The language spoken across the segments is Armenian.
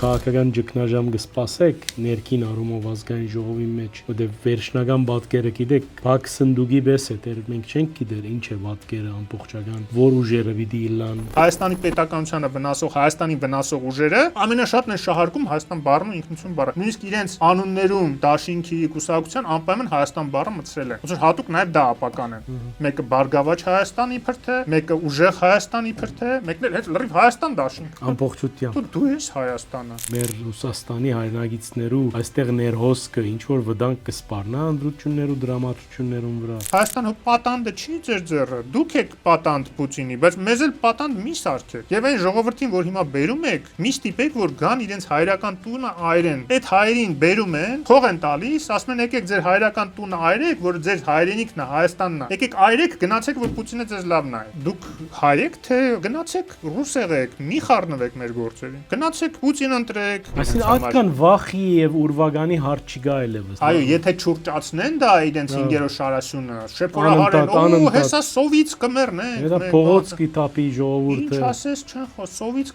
քաղաքական ճգնաժամ կսպասեք ներքին առումով ազգային ժողովի մեջ, որտեղ վերջնական պատկերը գիտեք, Բաք սնդուկի պես է, դեռ մենք չենք գիտեր ինչ է պատկերը ամբողջական, որ ուժերը պիտի իլան։ Հայաստանի պետականությանը վնասող, Հայաստանի վնասող ուժերը ամենաշատն են շահարկում Հայաստան բառն ու ինքնություն բառը։ Նույնիսկ իրենց անուններում Դաշինքի կուսակցության անպայման Հայաստան բառը մտցրել են։ Ոնց որ հատուկ նաև դա ապական են։ Մեկը Բարգավաճ Հայաստան իբր թե, մեկը Ուժեղ Հայաստան իբր թե, մեկն էլ հետ լրիվ Հայաստան Դաշինք։ Ամբողջությամբ։ Դու ես Հայաստանը։ Մեր Ռուսաստանի հայրենագիցներու այստեղ ներհոսքը ինչ որ վտանգ կսպառնա ընդրություններու դրամատրություններուն վրա։ Հայաստանը պատանդը չի ձեր ձեռը։ Դուք եք պատանդ Պուտինի, բայց մեզ էլ պատանդ մի սարքեք։ Եվ այն ժողովրդին, որ հիմա բերում եք, մի ստիպեք, որ գան իրենց հայրական տունը այրեն։ Այդ հայերին բերում են, փող են տալիս, ասում են եկեք ձեր հայրական տունը այրեք, որ ձեր հայրենիքն է, Հայաստանն է։ Եկեք այրեք, գնացեք, որ Պուտինը ձեզ լավ նայ։ Դուք հայ եք, թե գնացեք ռուս եղեք, մի խառնվեք մեր գործերին։ Գնացեք Պուտին ընտրեք։ Այսինքն այդքան վախի եւ ուրվագանի հարց չկա այլևս։ Այո, եթե չուրճացնեն դա իրենց 5-րդ շարասյունը, շեփորահարեն, օ, հեսա սովից կմեռնեն։ Դա փողոց կիտապի ժողովուրդը։ Ինչ ասես չեն խո, սովից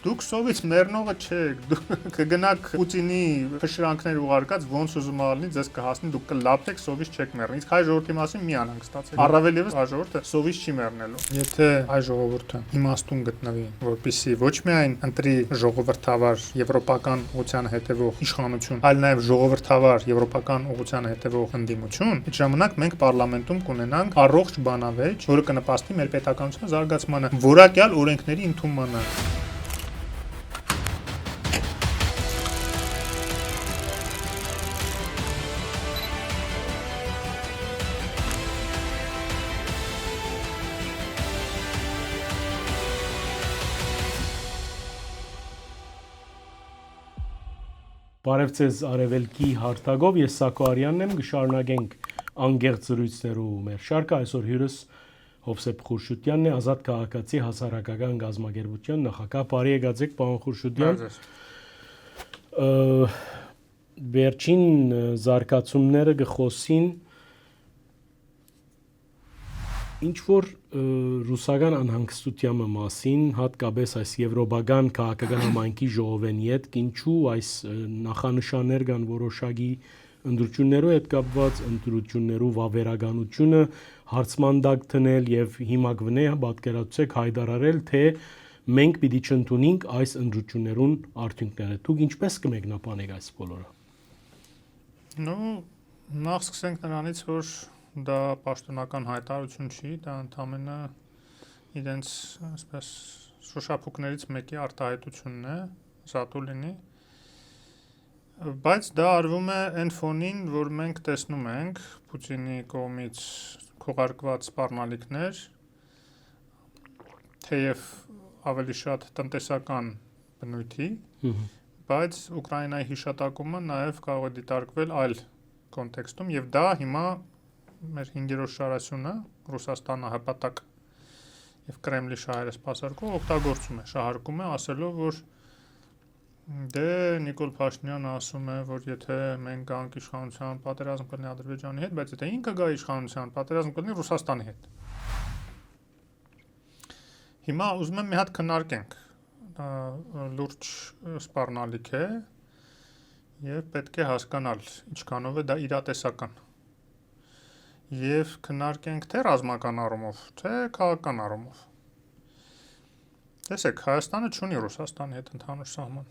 դուք սովից մեռնողը չեք։ Դուք կգնաք Պուտինի փշրանքներ ուղարկած ոնց ուզում ալնի, ձեզ կհասնի, դուք կլապտեք, սովից չեք մեռնի։ Իսկ հայ ժողովրդի մասին մի անհանգստացեք։ Առավել եւս հայ ժողովուրդը սովից չի մեռնելու։ Եթե հայ ժողովուրդը իմաստուն գտնվի, որպեսզի ոչ միայն ընտրի ժողովրդավար եվրոպական ուղղության հետևող իշխանություն, այլ նաև ժողովրդավար եվրոպական ուղղության հետևող ընդդիմություն, այդ ժամանակ մենք պարլամենտում կունենանք առողջ բանավեճ, որը կնպաստի մեր պետականության զարգացմանը, որակյալ օրենքների ընդունմանը։ Բարև ձեզ Արևելքի հարթագով, ես Սակո Արյանն եմ, կշարունակենք անգեղծ զրույցներու մեր շարքը, այսօր հյուրս Հովսեփ Խուրշուդյանն է, Ազատ քաղաքացի հասարակական գազམ་ագերբության նախագահ, բարի եկած եք, պարոն Խուրշուդյան։ Վերջին զարգացումները կխոսին ինչ որ ռուսական անհանգստության մասին, հատկապես այս եվրոպական քաղաքական համայնքի ժողովենի հետ, ինչու այս նախանշաններ կան որոշակի ընդրություններով հետ կապված, ընդրություններու վավերականությունը հարցման տակ դնել եւ հիմա գտնե պատկերացուցեք հայտարարել, թե մենք պիտի չընդունենք այս ընդրություններուն արդյունքները։ Դուք ինչպես կմեկնաբանեք այս բոլորը։ Նախ սկսենք նրանից, որ դա պաշտոնական հայտարարություն չի, դա ընդամենը իրենց այսպես շոշափուկներից մեկի արտահայտությունն է, զատու լինի, բայց դա արվում է այն ֆոնին, որ մենք տեսնում ենք Պուտինի կողմից քողարկված սպառնալիքներ, թեև ավելի շատ տնտեսական բնույթի, բայց Ուկրաինայի հիշատակումը նաև կարող է դիտարկվել այլ կոնտեքստում եւ դա հիմա մեր 5-րդ շարասյունը Ռուսաստանը հպատակ եւ Կրեմլի շահերը սպասարկող օգտագործում է, շահարկում է, ասելով, որ դե Նիկոլ Փաշինյանը ասում է, որ եթե մենք գանք իշխանության, պատերազմ կլինի Ադրբեջանի հետ, բայց եթե ինքը գա իշխանության, պատերազմ կլինի Ռուսաստանի հետ։ Հիմա ուզում եմ մի հատ քննարկենք, դա լուրջ սպառնալիք է եւ պետք է հասկանալ ինչքանով է դա իրատեսական։ Եվ քննարկենք թե ռազմական առումով, թե քաղաքական առումով։ Տեսեք, Հայաստանը չունի Ռուսաստանի հետ ընդհանուր սահման։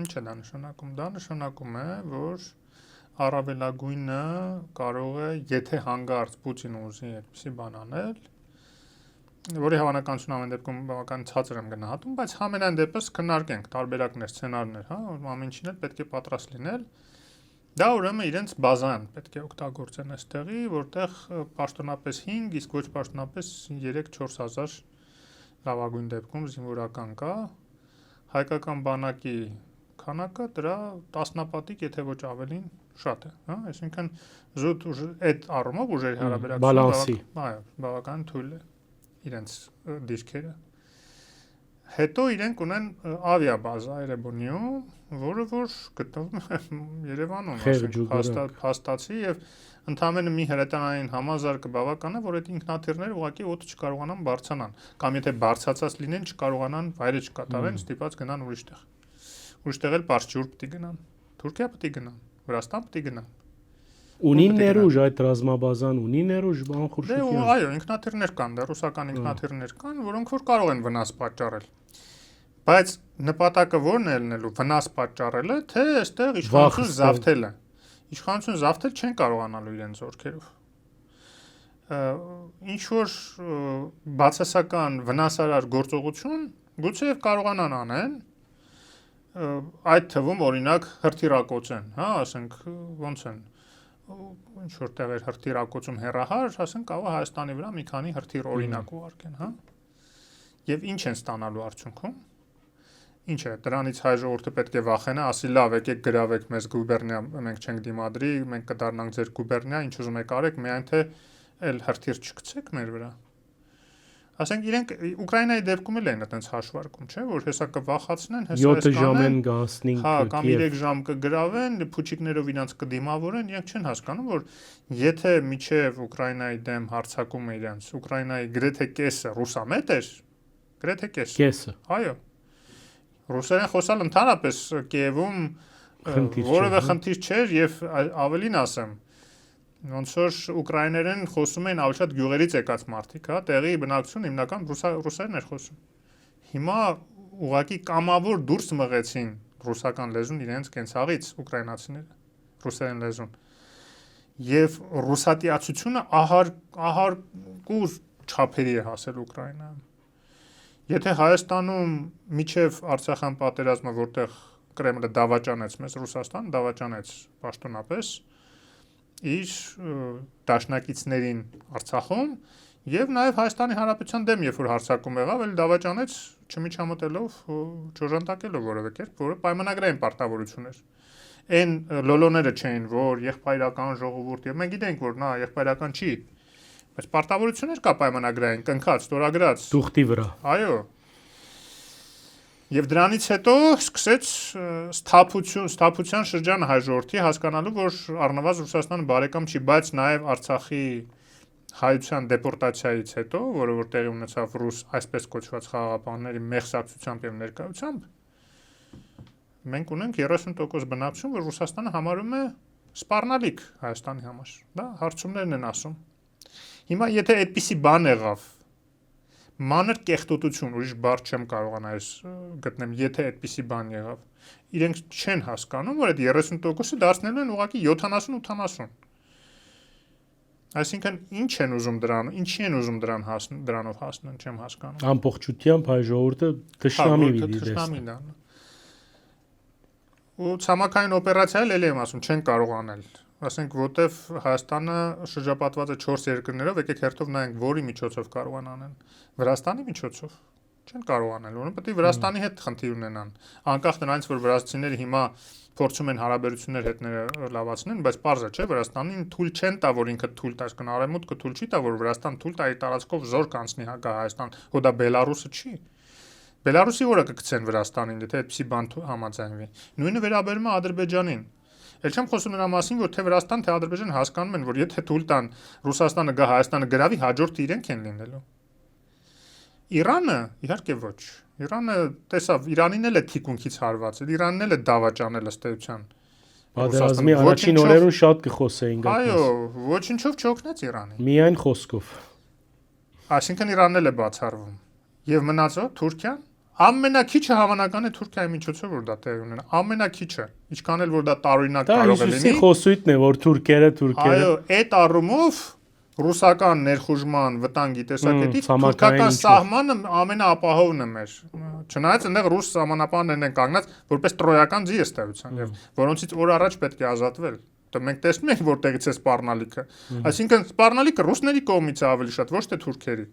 Ինչ է դա նշանակում։ Դա նշանակում է, որ առավելագույնը կարող է, եթե հանգարց Պուտինը ուզի այդպիսի բան անել, որի հավանականությունը ամեն դեպքում բավական ցածր եմ գնահատում, բայց համենայն դեպս քննարկենք տարբերակներ, սցենարներ, հա, ամեն ինչին էլ պետք է պատրաստ լինել։ Դա ուրեմն իրենց բազան պետք է օգտագործեն այստեղի, որտեղ պաշտոնապես 5, իսկ ոչ պաշտոնապես 3-4 հազար լավագույն դեպքում զինվորական կա, հայկական բանակի քանակը դրա տասնապատիկ, եթե ոչ ավելին շատ է, հա, այսինքն զուտ այդ առումով ուժերի հարաբերակցությունը բավական թույլ է իրենց դիրքերը։ Հետո իրենք ունեն ավիաբազա Էրեբունիում, որը որ գտնվում է Երևանում, հաստացի եւ ընդամենը մի հրետանային համազարգը բավական է, որ այդ ինքնաթիռները ուղղակի օդը չկարողանան բարձրանան, կամ եթե բարձրացած լինեն, չկարողանան վայրը չկատարեն, ստիպած գնան ուրիշ տեղ։ ուրիշտեղ էլ Պարսջուր պետք է գնան, Թուրքիա պետք է գնան, Վրաստան պետք է գնան։ Ունի ներուժ այդ ռազմաբազան, ունի ներուժ բան Խուրշուդյան։ Այո, ինքնաթիռներ կան, դա ռուսական ինքնաթիռներ կան, որոնք որ կարող են վնաս պատճառել։ Բայց նպատակը ո՞րն է լինելու, վնաս պատճառելը, թե այստեղ իշխանություն զավթելը։ Իշխանություն զավթել չեն կարողանալու իրենց զորքերով։ Ինչ որ բացասական վնասարար գործողություն գուցե կարողանան անեն, այդ թվում օրինակ հրթիռակոծեն, հա, ասենք ոնց են ինչ որ տեղեր հրթիռակոծում հեռահար, ասենք կարող Հայաստանի վրա մի քանի հրթիռ օրինակ ուղարկեն, հա։ Եվ ինչ են ստանալու արդյունքում։ Ինչ է, դրանից հայ ժողովուրդը պետք է վախենա, ասի լավ, եկեք գրավեք մեզ գուբերնիա, մենք չենք դիմադրի, մենք կդառնանք ձեր գուբերնիա, ինչ ուզում եք արեք, միայն թե էլ հրթիռ չգցեք մեր վրա։ Ասենք իրենք Ուկրաինայի դեպքում էլ են այդպես հաշվարկում, չէ՞, որ հեսա կվախացնեն, հեսա 7 ժամ են գանցնին, հա, կամ 3 ժամ կգրավեն, փուչիկներով իրանց կդիմավորեն, իրենք չեն հասկանում, որ եթե միջև Ուկրաինայի դեմ հարձակումը իրենց, Ուկրաինայի գրեթե կեսը ռուսամետ էր, գրեթե կեսը։ Այո։ Ռուսերեն խոսալ ընդհանրապես Կիևում որևէ խնդիր չէր եւ ավելին ասեմ, ոնց որ ուկրաիներեն խոսում են ավելի շատ գյուղերից եկած մարդիկ, հա, տեղի բնակչություն հիմնական ռուսերեն էր խոսում։ Հիմա ուղղակի կամավոր դուրս մղեցին ռուսական լեզուն իրենց կենցաղից ուկրաինացիները, ռուսերեն լեզուն։ Եվ ռուսատիացությունը ահարկու չափերի է հասել Ուկրաինայում։ Եթե Հայաստանում միջև Արցախյան պատերազմը, որտեղ Կրեմլը դավաճանեց մեզ Ռուսաստան, դավաճանեց պաշտոնապես իր դաշնակիցներին Արցախում եւ նաեւ Հայաստանի Հանրապետության դեմ երբ որ հարձակում եղավ, էլ դավաճանեց չմիջամտելով, չոժանդակելով որևէ կերպ, որը պայմանագրային պարտավորություն էր։ Այն լոլոները չէին, որ եղբայրական ժողովուրդ եւ մենք գիտենք, որ նա եղբայրական չի, բայց պարտավորություններ կա պայմանագրային, կնքած, ստորագրած Թուղթի վրա։ Այո։ Եվ դրանից հետո սկսեց սթափության շրջանը հայ ժողովրդի հասկանալու, որ առնվազն Ռուսաստանը բարեկամ չի, բայց նաև Արցախի հայության դեպորտացիայից հետո, որը որ տեղի ունեցավ ռուս այսպես կոչված խաղաղապահների մեղսակցությամբ եւ ներկայությամբ, մենք ունենք 30% բնակչություն, որ Ռուսաստանը համարում է սպառնալիք Հայաստանի համար, դա հարցումներն են ասում։ Հիմա եթե այդպիսի բան եղավ, մանր կեղտոտություն, ուրիշ բառ չեմ կարողանա գտնեմ, եթե այդպիսի բան եղավ, իրենք չեն հասկանում, որ այդ 30%-ը դարձնելու են ուղղակի 70-80։ Այսինքն ինչ են ուզում դրան, ինչի են ուզում դրանով հասնեն, չեմ հասկանում։ Ամբողջությամբ հայ ժողովուրդը թշնամի պիտի տեսնի։ Ու ցամաքային օպերացիա էլ եմ ասում, չեն կարող անել։ Ասենք, որտեվ Հայաստանը շրջապատված է 4 երկրներով, եկեք հերթով նայենք, որի միջոցով կարող են անեն։ Վրաստանի միջոցով չեն կարող անել, որոնք պետք է Վրաստանի հետ խնդիր ունենան։ Անկախ նրանից, որ վրացիները հիմա փորձում են հարաբերություններ հետները լավացնեն, բայց պարզ է, չէ, Վրաստանին թույլ չեն տա, որ ինքը թույլ տա, այսինքն արևմուտքը թույլ չի տա, որ Վրաստան թույլ տա իր տարածքով զորք անցնի հակա Հայաստան, հո դա Բելարուսը չի։ Բելարուսի որը կգցեն Վրաստանին, եթե այդպիսի բան համաձայնվի։ Նույնը վերաբերում է Ադրբեջանին։ Էլ չեմ խոսում նրա մասին, որ թե Վրաստան, թե Ադրբեջանը հասկանում են, որ եթե թույլ տան Ռուսաստանը գա Հայաստանը գրավի, հաջորդը իրենք են լինելու։ Իրանը, իհարկե ոչ։ Իրանը տեսավ, Իրանին էլ է թիկունքից հարվածել, Իրանն էլ է դավաճանել ըստ էության։ Պատերազմի առաջին օրերուն շատ կխոսեին գտած։ Այո, ոչինչով չօգնեց Իրանին։ Միայն խոսքով։ Այսինքն Իրանն էլ է բացառվում։ Եվ մնացո Թուրքիան ամենակիչը հավանական է Թուրքիայի միջոցով որ դա տեղի ունենա, ամենակիչը, ինչքան էլ որ դա տարօրինակ կարող է լինի։ Դա հյուսիսի խոսույթն է, որ թուրքերը Այո, այդ առումով ռուսական ներխուժման վտանգի տեսակետից թուրքական սահմանը ամենաապահովն է մեր։ Չնայած այնտեղ ռուս սահմանապահներն են կանգնած որպես տրոյական ձի ըստ էության եւ որոնցից օր առաջ պետք է ազատվել։ Դա մենք տեսնում ենք որտեղից է սպառնալիքը։ Այսինքն սպառնալիքը ռուսների կողմից է ավելի շատ, ոչ թե թուրքերի։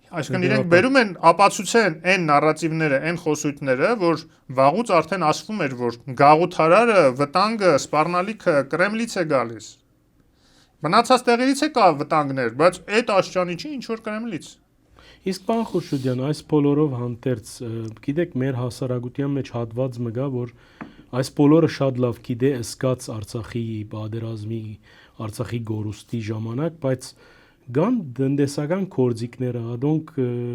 Այսինքն իրենք բերում են ապացուցեն այն նարատիվները, այն խոսույթները, որ վաղուց արդեն ասվում էր, որ գաղութարարը, վտանգը, սպառնալիքը Կրեմլից է գալիս։ Մնացած տեղերից է կա վտանգներ, բայց այդ աշճանի չի ինչ որ Կրեմլից։ Իսկ պարոն Խուրշուդյան, այս բոլորով հանդերձ, գիտեք, մեր հասարակության մեջ հատված մը գա, որ այս բոլորը շատ լավ գիտե ըսկած Արցախի պատերազմի, Արցախի գորուստի ժամանակ, բայց Գան տնտեսական կորձիկները, ադոնք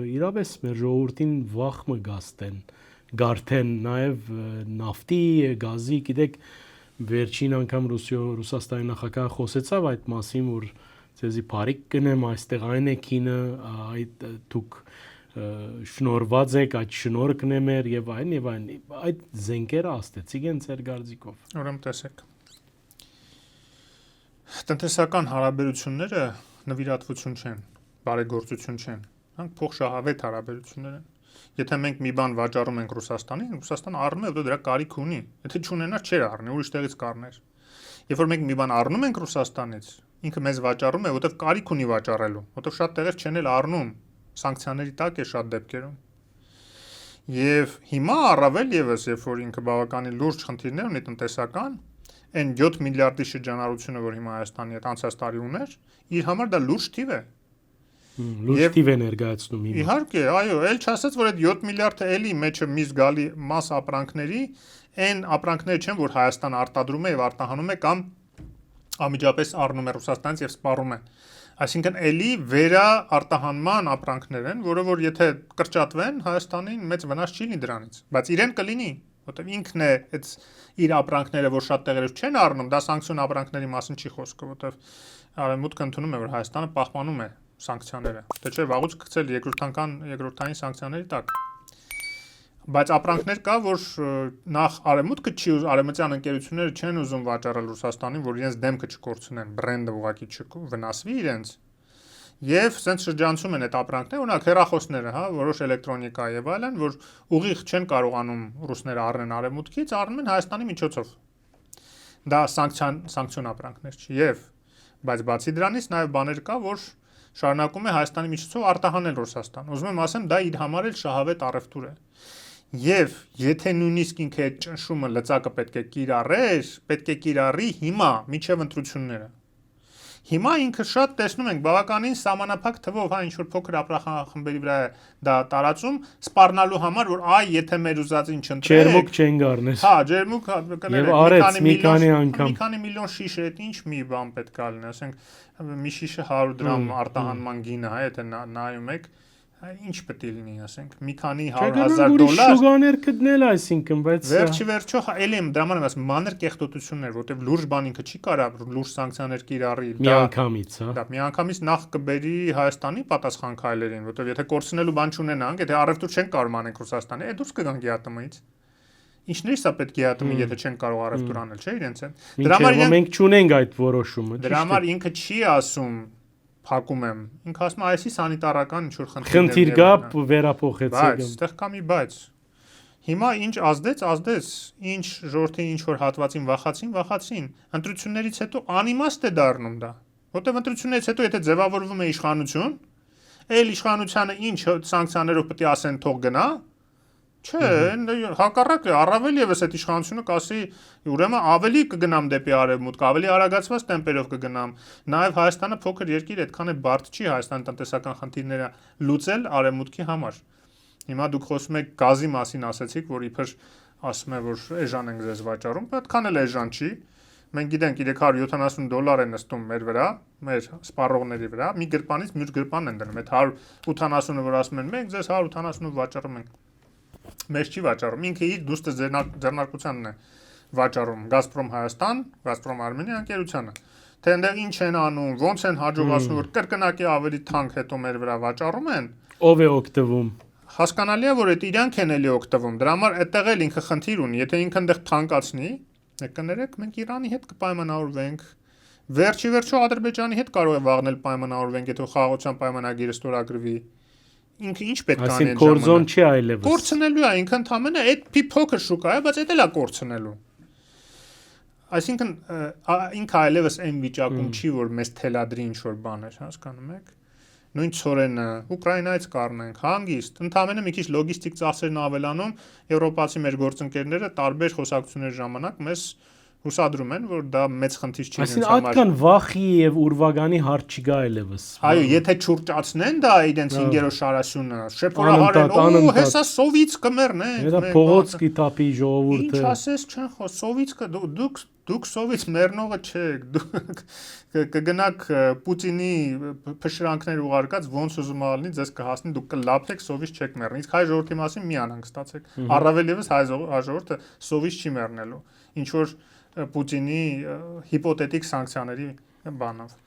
իրապես մեր ժողովրդին վախ մը գաստեն, գարթեն նաև նավթի, գազի, գիտեք, վերջին անգամ Ռուսաստանի նախագահը խոսեցավ այդ մասին, որ ցեզի բարիք կնեմ, այստեղ այն է քինը, այդ դուք շնորհված եք, այդ շնորհքն է մեր եւ այն, այդ զենքերը աստեցիկ են ձեր գարձիկով։ Ուրեմն տեսեք։ Տնտեսական հարաբերությունները նվիրատվություն չեն, բարեգործություն չեն, հանք փոխշահավետ հարաբերություններ են։ Եթե մենք մի բան վաճառում ենք Ռուսաստանին, Ռուսաստանը առնում է, որտեղ դրա կարիք ունի։ Եթե չունենար, չէր առնի, ուրիշ տեղից կառներ։ Երբ որ մենք մի բան առնում ենք Ռուսաստանից, ինքը մեզ վաճառում է, որտեղ կարիք ունի վաճառելու, որտեղ շատ տեղեր չեն էլ առնում, սանկցիաների տակ է շատ դեպքերում։ Եվ հիմա առավել եւս, երբ որ ինքը բավականին լուրջ խնդիրներ ունի տնտեսական, այն 7 միլիարդի շրջանառությունը, որ հիմա Հայաստանի հետ անցած տարի ուներ, իր համար դա լուրջ թիվ է։ Լուրջ թիվ է ներկայացնում հիմա։ Իհարկե, այո, ել չասած, որ այդ 7 միլիարդը էլի մեջը մի զգալի մաս ապրանքների, այն ապրանքները չեն, որ Հայաստանը արտադրում է եւ արտահանում է կամ անմիջապես առնում է Ռուսաստանից եւ սպառում է։ Այսինքն էլի վերա արտահանման ապրանքներ են, որը որ եթե կրճատվեն, Հայաստանին մեծ վնաս չի լինի դրանից, բայց իրեն կլինի, որտեղ ինքն է այդ իր ապրանքները, որ շատ տեղերով չեն առնում, դա սանկցիոն ապրանքների մասին չի խոսքը, որտեղ Արևմուտքը ընդունում է, որ Հայաստանը պահպանում է սանկցիաները, թե չէ վաղուց կգցել երկրորդային սանկցիաների տակ։ Բայց ապրանքներ կա, որ նախ Արևմուտքը չի արևմտյան ընկերությունները չեն ուզում վաճառել Ռուսաստանին, որ իրենց դեմքը չկորցնեն, բրենդը ուղղակի չվնասվի իրենց։ Եվ սենց շրջանցում են այդ ապրանքները, օրինակ հեռախոսները, հա, որոշ էլեկտրոնիկա եւ այլն, որ ուղիղ չեն կարողանում ռուսները առնեն Արևմուտքից, առնում են Հայաստանի միջոցով։ Դա սանկցիոն ապրանքներ չի։ Եվ բայց բացի դրանից նաեւ բաներ կա, որ շարունակում է Հայաստանի միջոցով արտահանել Ռուսաստան։ Ուզում եմ ասեմ, դա իր համար էլ շահավետ առևտուր է։ Եվ եթե նույնիսկ ինքը այդ ճնշումը լծակը պետք է կիրառի հիմա միջև ընտրությունները։ Հիմա ինքը շատ տեսնում ենք բավականին սահմանափակ թվով, հա, ինչ որ փոքր ապրանքախմբերի վրա է դա տարածում, սպառնալու համար, որ այ եթե մեր ուզածին չընտրեք, ջերմուկ չեն գառներ։ հա, ջերմուկ կներեք, մի քանի միլիոն շիշ է, ինչ մի բան պետք է լինի, ասենք մի շիշը 100 դրամ արտահանման գինը, հա, եթե նայում եք, ինչ պետք է լինի, ասենք, մի քանի 100,000 դոլար շուգաներ գտնել, այսինքն, բայց վերջի էլի եմ դրա համար ասում, մանր կեղտոտություններ, որտեղ լուրջ բան ինքը չի կարա լուրջ սանկցիաներ կիրառի, միանգամից, հա։ Դա միանգամից նախ կբերի Հայաստանի պատասխան քայլերին, որտեղ եթե կորցնելու բան չունենանք, եթե առևտուր չեն կարող անենք Ռուսաստանի, դուրս կգանք ԵԱՏՄ-ից։ Ինչներս է պետք ԵԱՏՄ-ի, եթե չեն կարող առևտուր անել, չէ՞ իրենց են։ Դրա համար մենք չունենք այդ որոշումը։ Դրա համար ինքը չի ասում փակում եմ։ Ինքը ասում է այսի սանիտարական ինչ որ խնդիր կա, վերափոխեցեք։ Բայց այդտեղ կա մի բայց։ Հիմա ինչ ազդեց, ինչ ժողովրդի ինչ որ հատվածին վախացին, ընտրություններից հետո անիմաստ է դառնում դա։ Որտեղ ընտրություններից հետո եթե ձևավորվում է իշխանություն, այլ իշխանությանը ինչ սանկցիաներով պետք է ասեն թող գնա, չէ, հակառակը առավել եւս այդ իշխանությունը կասի, ուրեմն ավելի կգնամ դեպի արևմուտք, ավելի արագացված տեմպերով կգնամ։ Նաեւ Հայաստանը փոքր երկիր, այդքան է բարդ չի Հայաստանի տնտեսական խնդիրները լուծել արևմուտքի համար։ Հիմա դուք խոսում եք գազի մասին, ասացիք, որ իբր ասում է, որ էժան ենք ձեզ վաճառում, այդքան էլ էժան չի։ Մենք գիտենք $370 է նստում մեր վրա, մեր սպառողների վրա, մի գրպանից մյուս գրպան են դնում։ Այդ 180-ը, որ ասում են, մենք ձեզ 180-ով վաճառում ենք։ Մեզ չի վաճառում, ինքը իր դուստը ձեռնարկությանն է վաճառում Գազպրոմ Հայաստան, Գազպրոմ Արմենիա ընկերությանը։ Թե այնտեղ ինչ են անում, ոնց են հաջողացնում, որ կրկնակի ավելի թանկ հետո մեր վրա վաճառում են։ Ով է օգտվում։ Հասկանալի է, որ այդ իրանք են էլի օգտվում։ Դրա համար այդտեղ էլ ինքը խնդիր ունի, եթե ինքը այնտեղ թանկացնի, կներեք, մենք Իրանի հետ կպայմանավորվենք։ Վերջի Ադրբեջանի հետ կարող է վաղնել պայմանավորվենք, եթե խաղաղության պայմանագիրը ստորագրվի։ Ինքը ինչ պետք է անի այդ ժամանակ։ Այսինքն կորձոն չի այլևս։ Կորցնելու է, ինքը ընդամենը այդ փոքր շուկա է, բայց դա էլ է կորցնելու։ Այսինքն ինքը այլևս այն վիճակում չի, որ մեզ թելադրի ինչ որ բաներ, հասկանում եք։ Նույն ծորենը Ուկրաինայից կառնենք, հանգիստ, ընդամենը մի քիչ լոգիստիկ ծախսերն ավելանում, եվրոպացի մեր գործընկերները տարբեր խոսակցությունների ժամանակ մեզ հուսադրում են, որ դա մեծ խնդիր չի իրենց համար։ Այսինքն այդքան վախի եւ ուրվագանի հարց չկա այլևս։ Այո, եթե չուրճացնեն դա իրենց 5-րդ շարասյունը, շեփորահարեն, ու հեսա սովից կմեռնեն։ Դա փողոց կիտապի ժողովուրդը։ Ինչ ասես չեն խոս, սովից դուք Դուք սովից մեռնողը չեք, դուք կգնաք Պուտինի փշրանքներ ուղարկած ոնց ուզում ալնի, ձեզ կհասնի, դուք կլափեք, սովից չեք մեռնի։ Իսկ հայ ժողովրդի մասին մի անհանգստացեք։ Առավել եւս հայ ժողովուրդը սովից չի մեռնելու։ Ինչ որ Պուտինի հիպոթետիկ սանկցիաների բանով։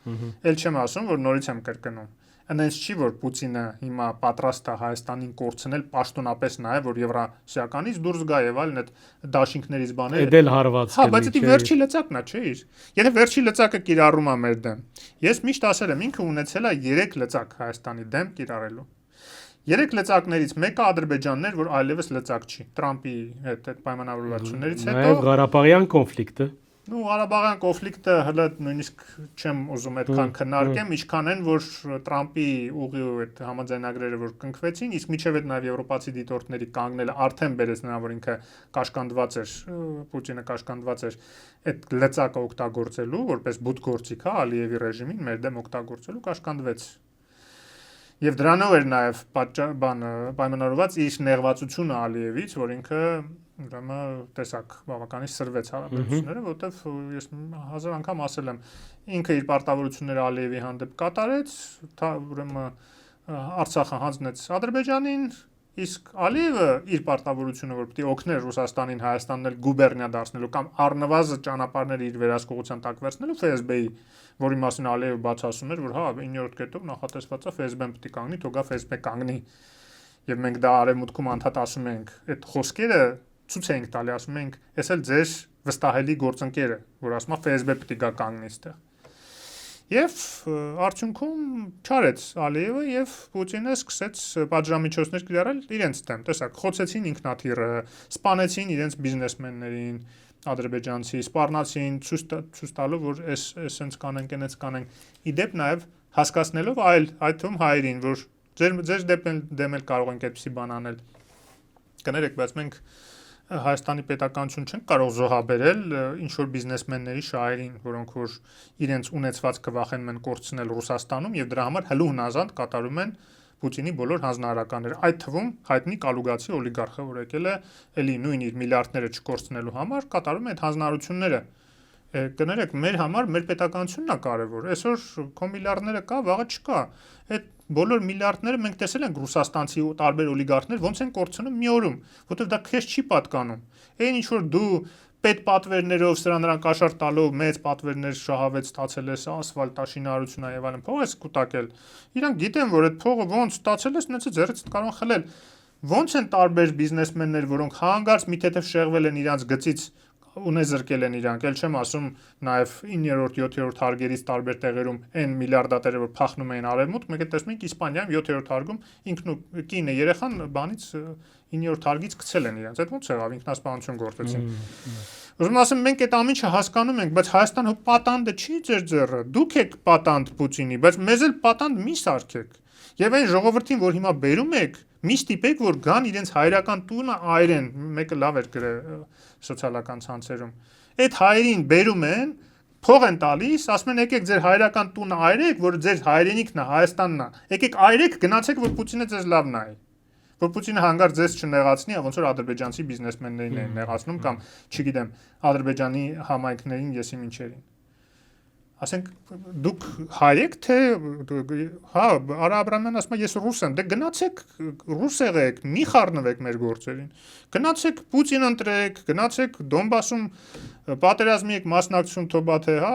Էլ չեմ ասում, որ նորից եմ կրկնում։ Այնպես չի, որ Պուտինը հիմա պատրաստ է Հայաստանին կորցնել պաշտոնապես նաև, որ Եվրասիականից դուրս գա եւ այլն այդ դաշինքներից բաները։ Էդել հարված կլինի։ Հա, բայց դա վերջի լծակն է, չէ՞ իր։ Եթե վերջի լծակը կիրառում է մեր դեմ։ Ես միշտ ասել եմ, ինքը ունեցել է 3 լծակ Հայաստանի դեմ կիրառելու։ 3 լծակներից մեկը Ադրբեջանն էր, որ այլևս լծակ չի։ Տրամպի հետ այդ պայմանավորվածություններից հետո Նաև Ղարաբաղյան կոնֆլիկտը։ Ну, Ղարաբաղյան կոնֆլիկտը հələ նույնիսկ չեմ ուզում այդքան քննարկեմ, ինչքան են, որ Տրամպի ուղի ու այդ համաձայնագրերը որ կնքվեցին, իսկ միջև այդ նաև եվրոպացի դիտորդների կանգնելը արդեն բերեց նրան, որ ինքը կաշկանդված էր, Պուտինը կաշկանդված էր այդ լծակը օգտագործելու, որպես բութգործիկ, հա, Ալիևի ռեժիմին մեր դեմ օգտագործելու կաշկանդվեց։ Եվ դրանով էր նաև պայմանավորված իր նեղվածությունը Ալիևից, որ ինքը ուրեմն տեսակ բավականին սրվեց հարաբերությունները, որովհետև ես 1000 անգամ ասել եմ, ինքը իր պարտավորությունները Ալիևի հանդեպ կատարեց, ուրեմն Արցախը հանձնեց Ադրբեջանին, իսկ Ալիևը իր պարտավորությունը, որ պետք է օգներ Ռուսաստանին, Հայաստանն էլ գուբերնիա դարձնելու կամ առնվազն ճանապարհները իր վերահսկողության տակ վերցնելու ՖՍԲ-ի, որի մասին Ալիևը բաց ասում էր, որ հա 9-րդ կետով նախատեսված է ՖՍԲ-ն պետք է կանգնի, թողա ՖՍԲ կանգնի։ Եվ մենք դա արևմուտքում անդադ ասում ենք, այդ խոսքերը ցույց ենք տալի, ասում ենք, էս էլ ձեր վստահելի գործընկերը, որ ասում է ՖՍԲ պետք է գա կանգնի այստեղ։ Եվ արդյունքում չարեց Ալիևը եւ Պուտինը սկսեց պատժամիջոցներ կիրառել իրենց դեմ։ Տեսակ, խոցեցին ինքնաթիռը, սպանեցին իրենց բիզնեսմեններին, ադրբեջանցի, սպառնացին, ցույց տալով, որ էսենց կանենք, այնպես կանենք։ Իդեպ նաեւ հասկացնելով այդ թվում հայերին, որ ձեր դեմ էլ կարող ենք այդպիսի բան անել։ Կներեք, բայց մենք Հայաստանի պետականություն չեն կարող զոհաբերել ինչ որ բիզնեսմենների շահերին, որոնք որ իրենց ունեցվածքը վախենում են կորցնել Ռուսաստանում եւ դրա համար հլու հնազանդ կատարում են Պուտինի բոլոր հանձնարարականները, այդ թվում հայտնի կալուգացի օլիգարխը, որ եկել է էլի նույն իր միլիարդները չկորցնելու համար, կատարում է այդ հանձնարարությունները։ Կներեք, մեր համար մեր պետականությունն է կարևոր։ Այսօր քո միլիարդները կա, վաղը չկա։ Այդ բոլոր միլիարդները մենք տեսել ենք ռուսաստանցի ու տարբեր օլիգարխներ ոնց են կորցնում մի օրում, որովհետև դա քեզ չի պատկանում։ Այն ինչ որ դու պետ պատվերներով սրա նրան կաշառ տալով մեծ պատվերներ շահավետ ստացել ես, ասֆալտաշինարարությունա եւ այլն, փող ես կուտակել։ Իրանք գիտեն, որ այդ փողը ոնց ստացել ես, նույնիսկ ձեռից կարող են խլել։ Ոնց են տարբեր բիզնեսմեններ, որոնք հանգարց մի թեթև շեղվել են իրանց գծից ունեզրկել են իրանք, ել չեմ ասում նաև 9-րդ, 7-րդ հարգերից տարբեր տեղերում այն միլիարդատերը, որ փախնում էին արևմուտք, մեկ է տեսնում ենք Իսպանիայում 7-րդ հարգում ինքն ու կինը երեխան բանից 9-րդ հարգից գցել են իրանք, այդ ոնց եղավ, ինքնասպանություն գործեցին։ Ուզում ասեմ, մենք այդ ամիջը հասկանում ենք, բայց Հայաստանը պատանդը չի ձեր ձեռը, դուք եք պատանդ Պուտինի, բայց մեզ էլ պատանդ մի սարքեք։ Եվ այն ժողովրդին, որ հիմա բերում եք, մի ստիպեք, որ գան իրենց հայրական տունը այրեն, մեկը լավ էր գրել սոցիալական ցանցերում։ Այդ հայերին բերում են, փող են տալիս, ասում են եկեք ձեր հայրական տունը այրեք, որ ձեր հայրենիքն է, Հայաստանն է։ Եկեք այրեք, գնացեք, որ Պուտինը ձեզ լավ նայի։ Որ Պուտինը հանգար ձեզ չնեղացնի, ոնց որ ադրբեջանցի բիզնեսմեններին են նեղացնում կամ, չգիտեմ, Ադրբեջանի համայնքներին եսի ինչերին։ Ասենք դուք հայ եք թե հա Արա Աբրամյանն ասում է ես ռուս եմ, դե գնացեք ռուս եղեք, մի խառնվեք մեր գործերին։ Գնացեք Պուտին ընտրեք, գնացեք Դոնբասում պատերազմի եք մասնակցում թոբա թե հա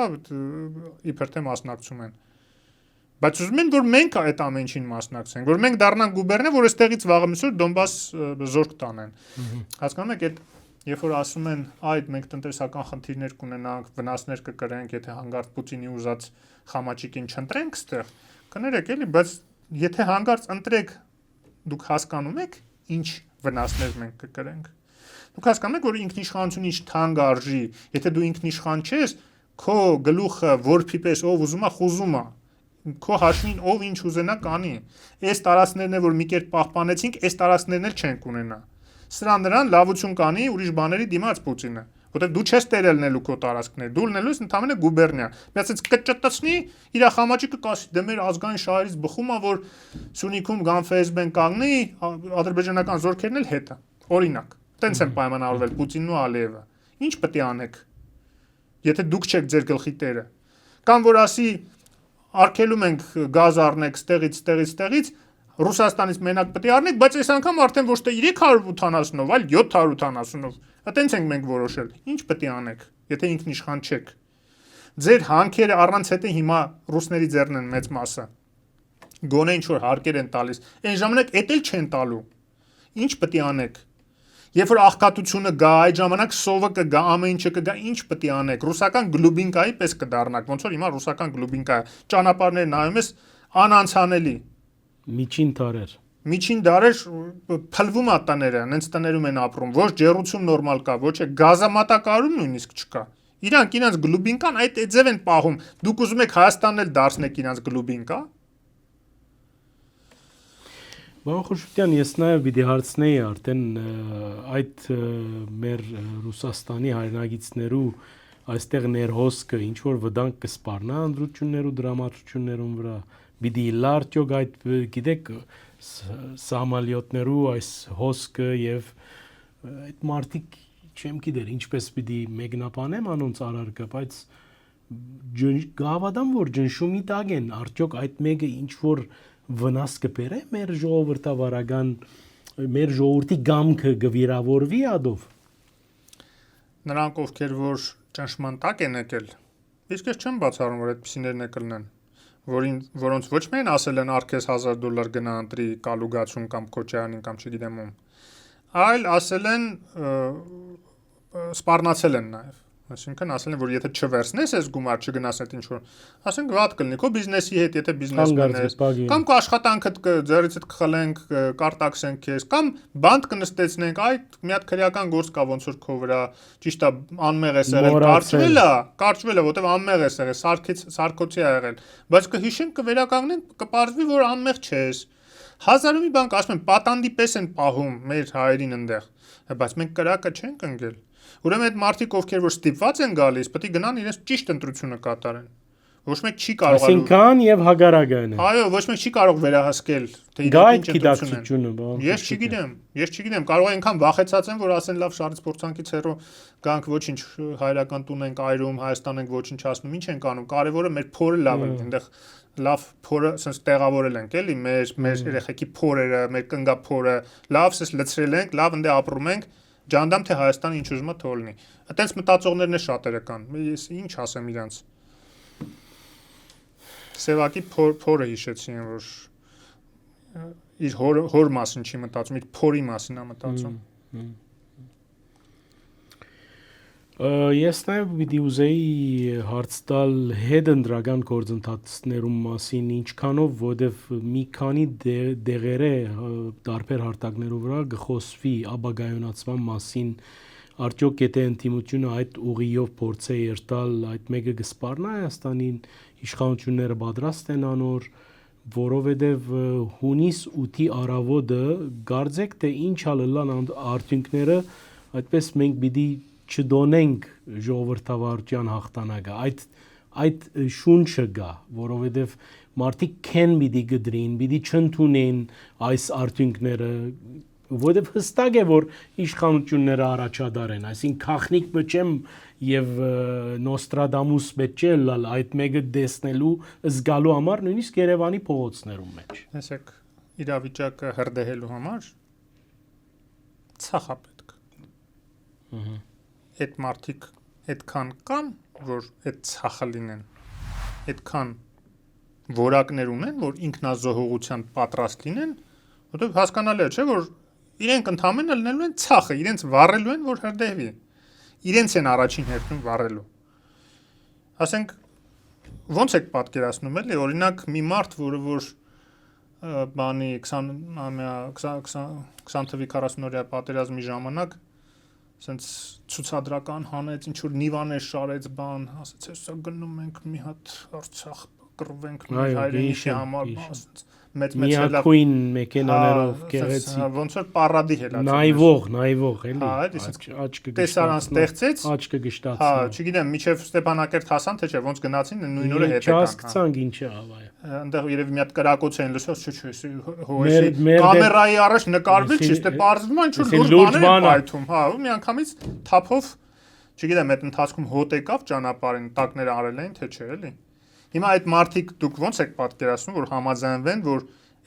իբր թե մասնակցում են։ Բայց ուզում են որ մենք այդ ամեն ինչին մասնակցենք, որ մենք դառնանք գուբերնիա, որ այստեղից վաղը միսուր Դոնբաս զորք տանեն։ Հասկանում եք այդ Երբ որ ասում են, այդ մենք տնտեսական խնդիրներ կունենանք, վնասներ կկրենք, եթե հանգարց Պուտինի ուզած խամաճիկին չընտրենք ստեղ, կներեք էլի, բայց եթե հանգարց ընտրեք, դուք հասկանում եք, ինչ վնասներ մենք կկրենք։ Դուք հասկանում եք, որ ինքնիշխանությունը ինչ թանկ արժի, եթե դու ինքնիշխան չես, քո գլուխը որփի պես ով ուզում է խուզում է։ Քո հաշվին ով ինչ ուզենա կանի։ Այս տարածքներն որ մի կերպ պահպանեցինք, այս տարածքներն էլ չենք ունենա։ Սրա նրան լավություն կանի ուրիշ բաների դիմաց Պուտինը, որտեղ դու չես տերելնելու քո տարածքներ, դու լնելու ես ընդամենը գուբերնիա։ Միած այս կճտցնի իր խամաճիկը կասի, դե մեր ազգային շահերից բխում է, որ Սյունիքում գան ՖՍԲ-ն կանգնի, ադրբեջանական զորքերն էլ հետը։ Օրինակ, տենց են պայմանավորվել Պուտինն ու Ալիևը։ Ինչ պետք է անեք։ Եթե դուք չեք ձեր գլխի տերը։ Կամ որ ասի արգելում ենք գազ առնեք ստեղից, Ռուսաստանից մենակ պետք է առնեք, բայց այս անգամ արդեն ոչ թե 380-ով, այլ 780-ով։ Այտենց ենք մենք որոշել։ Ինչ պետք է անեք, եթե ինքնիշխան չեք։ Ձեր հանքերը առանց հետը հիմա ռուսների ձեռն են մեծ մասը։ Գոնե ինչ որ հարկեր են տալիս։ Այն ժամանակ էդ էլ չեն տալու։ Ինչ պետք է անեք։ Երբ որ աղքատությունը գա, այդ ժամանակ սովը կգա, ամեն ինչը կգա, ինչ պետք է անեք։ Ռուսական գլուբինկայի պես կդառնաք, ոնց որ հիմա ռուսական գլուբինկա ճանապարհներ նայում ես անանցանելի։ Միջին դարեր փլվում է տները, նենց տներում են ապրում, ոչ ջեռուցում նորմալ կա, ոչ է գազամատակարարում նույնիսկ չկա։ Իրանք իրենց գլուբինկան այդ ձև են պահում։ Դուք ուզում եք Հայաստանն էլ դարձնեք իրենց գլուբինկա։ Բանխոշության ես նաև պիտի հարցնեի արդեն այդ մեր Ռուսաստանի հայրենագիցներու այստեղ ներհոսքը ինչ որ վտանգ կսպառնա ընդրություններու դրամատրություններուն վրա պիտի լարտյոք այդ գիտեք սամալյոտներու այս հոսքը եւ այդ մարտիկ չեմ գիտեր ինչպես պիտի մեկնաբանեմ անոնց արարքը բայց գավադամ որ ջնշումի տակ են արդյոք այդ մեկը ինչ որ վնաս կբերե մեր ժողովրդավարական մեր ժողովրդի գամքը գվիրավորվի ադով նրանք ովքեր որ ճնշման տակ են եկել իսկ ես չեմ բացառում որ այդպիսիներն եկլնեն որոնց ոչ միայն ասել են արքես $1000 գնա ընտրի կալուգացուն կամ Քոչարյանին կամ չգիտեմ ում այլ ասել են սպառնացել են նաև այսինքն ասել են որ եթե չվերցնես այս գումար չգնաս այդ ինչ որ ասենք վատ կլինի քո բիզնեսի հետ եթե բիզնեսմեն ես կամ քո աշխատանքդ ձեռիցդ կխլենք կարտաքսենք քեզ կամ բանդ կնստեցնենք այդ մի հատ քրեական գործ կա ոնց որ քո վրա ճիշտ է անմեղ ես եղել կարճվել է որտեվ անմեղ ես եղել սարքոցի ա եղել բայց կհիշենք կվերականգնենք կպարզվի որ անմեղ չես հազարումի բան ասում են պատանդի պես են պահում մեր հայերին այնտեղ բայց մենք կրակը չենք ընկել Ուրեմն այդ մարդիկ ովքեր որ ստիպված են գալիս, պետք է գնան իրենց ճիշտ ընտրությունը կատարեն։ Ոչ մեկ չի կարող Այսինքն եւ հագարագան է։ Այո, ոչ մեկ չի կարող վերահսկել, թե իրենք ինչ ընտրություն են։ Ես չգիտեմ, կարող է այնքան վախեցած են, որ ասեն լավ շարից փորձանքից հեռու գանք ոչինչ հայրական տուն ենք այրում, Հայաստան ենք ոչնչացնում, ինչ ենք անում։ Կարևորը մեր փորը լավ է, այնտեղ լավ փորը sense տեղավորել ենք, էլի, մեր երեխեքի փորերը, մեր կնգա փորը, լավ sense լցրել ենք, լավ ընդ ապրում ենք Ջանդամ թե Հայաստանը ինչ ուզում է թողնի։ Այտենց մտածողներն է շատերը կան։ Ես ինչ ասեմ իրանց։ Սևակի փորը հիշեցին, որ իր հոր մասին չի մտածում, իր փորի մասին է մտածում։ Ես նաև պիտի ուզեի հարց տալ հետընտրական գործընթացներում մասին ինչքանով, որովհետև մի քանի դեղերը տարբեր հարթակներով վրա գխոսվի ապագայունացման մասին, արդյոք եթե ընդդիմությունը այդ ուղիով փորձե երթալ, այդ մեկը կսպառնա Հայաստանին, իշխանությունները պատրաստ են անոր, որովհետև հունիս 8-ի առավոտը գարձեք թե ինչ ալլան արդյունքները, այդպես մենք պիտի չդոնենք ժողովրդավարության հաղթանակը այդ շունչը գա որովհետև մարդիկ քեն պիտի գդրին պիտի չընդունեն այս արդյունքները որովհետև հստակ է որ իշխանությունները առաջադար են այսինքն քախնիկ մճեմ եւ նոստրադամուս մեջել այդ մեկը դեսնելու զգալու համար նույնիսկ Երևանի փողոցներում մեջ ասեք իրավիճակը հրդեհելու համար ցախա պետք Այդ մարդիկ այդքան կան, որ այդ ցախը լինեն, այդքան որակներ ունեն, որ ինքնազոհողության պատրաստ լինեն, որտեղ հասկանալի է, չէ՞ որ իրենք ընդհանրապես լինելու են ցախը, իրենց վառելու են, որ հրդեհվի։ Իրենց են առաջին հերթին վառելու։ Ասենք ո՞նց եք պատկերացնում էլի, օրինակ մի մարդ, որը որ բանի 20 թվականի 40-օրյա պատերազմի ժամանակ Սենց ցուցադրական հանեց, ինչ որ նիվաներ շարեց բան, ասեց, հեսա գնում ենք մի հատ Արցախ կռվենք մի հայրենիքի համար, ասենց մեծ միակույն մեքենաներով գեղեցիկ ոնց որ պարադի հելած նայվող էլի աչքը տեսարան ստեղծեց աչքը գշտացնա հա չգիտեմ միջև Ստեփանակերտ հասան թե չէ ոնց գնացին նույն օրը հետ չհասկացանք ինչ է ավայ այնտեղ երևի մի հատ կրակոց էին լսած չէ հոյսի կամերայի առաջ նկարվել չի ստե բարձվում ինչ որ լուրջ բան է այդում հա ու միանգամից թափով չգիտեմ, այդ ընթացքում հոտ եկավ ճանապարհին, տակները արել էին, թե չէ, էլի։ Հիմա այդ մարդիկ դուք ո՞նց եք պատկերացնում, որ համաձայնվեն, որ